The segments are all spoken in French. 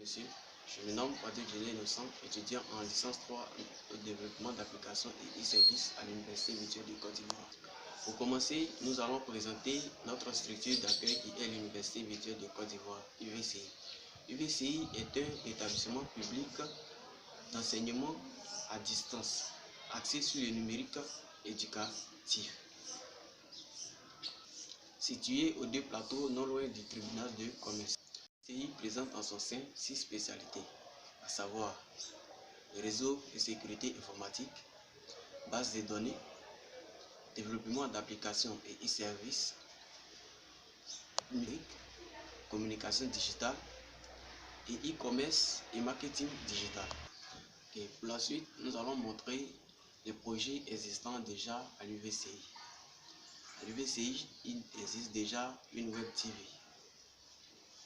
monsieur. Je me nomme Wadé Innocent, étudiant en licence 3 au développement d'applications et e-services à l'Université virtuelle de Côte d'Ivoire. Pour commencer, nous allons présenter notre structure d'accueil qui est l'Université virtuelle de Côte d'Ivoire, UVCI. UVCI est un établissement public d'enseignement à distance, axé sur le numérique éducatif. Situé aux deux plateaux non loin du tribunal de commerce. UVCI présente en son sein 6 spécialités, à savoir le réseau de sécurité informatique, base de données, développement d'applications et e-services, numérique, communication digitale et e-commerce et marketing digital. Et pour la suite, nous allons montrer les projets existants déjà à l'UVCI. À l'UVCI, il existe déjà une Web TV.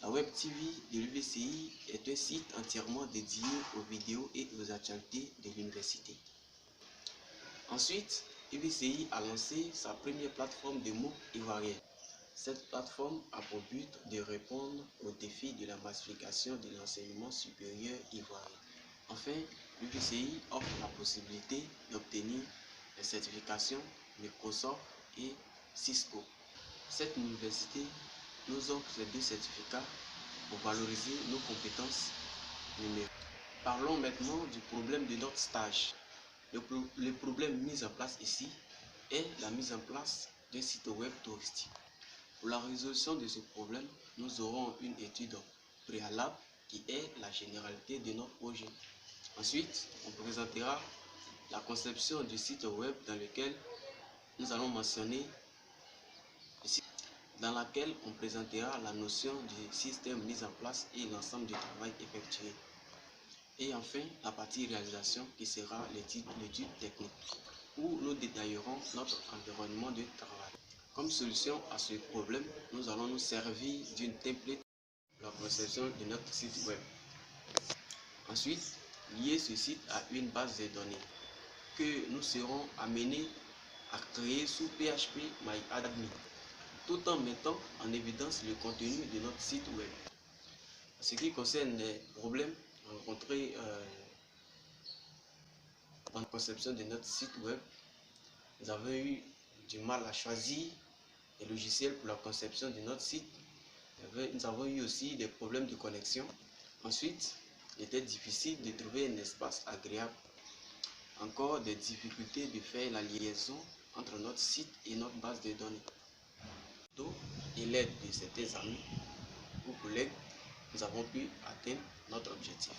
La Web TV de l'UVCI est un site entièrement dédié aux vidéos et aux actualités de l'université. Ensuite, l'UVCI a lancé sa première plateforme de MOOC ivoirienne. Cette plateforme a pour but de répondre aux défis de la massification de l'enseignement supérieur ivoirien. Enfin, l'UVCI offre la possibilité d'obtenir les certifications Microsoft et Cisco. Cette université nous offre ces 2 certificats pour valoriser nos compétences numériques. Parlons maintenant du problème de notre stage. Le problème mis en place ici est la mise en place d'un site web touristique. Pour la résolution de ce problème, nous aurons une étude préalable qui est la généralité de notre projet. Ensuite, on présentera la conception du site web dans lequel nous allons mentionner dans laquelle on présentera la notion du système mis en place et l'ensemble du travail effectué. Et enfin, la partie réalisation qui sera l'étude technique, où nous détaillerons notre environnement de travail. Comme solution à ce problème, nous allons nous servir d'une template pour la conception de notre site web. Ensuite, lier ce site à une base de données que nous serons amenés à créer sous PHP MyAdmin, tout en mettant en évidence le contenu de notre site web. En ce qui concerne les problèmes rencontrés dans la conception de notre site web, nous avons eu du mal à choisir les logiciels pour la conception de notre site. Nous avons eu aussi des problèmes de connexion. Ensuite, il était difficile de trouver un espace agréable. Encore des difficultés de faire la liaison entre notre site et notre base de données. Et l'aide de certains amis ou collègues, nous avons pu atteindre notre objectif.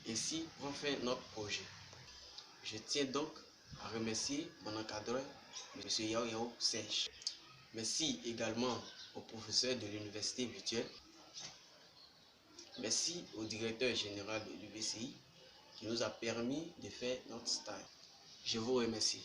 Ainsi prend fin notre projet. Je tiens donc à remercier mon encadreur, M. Yao Serge. Merci également au professeur de l'université virtuelle. Merci au directeur général de l'UVCI qui nous a permis de faire notre stage. Je vous remercie.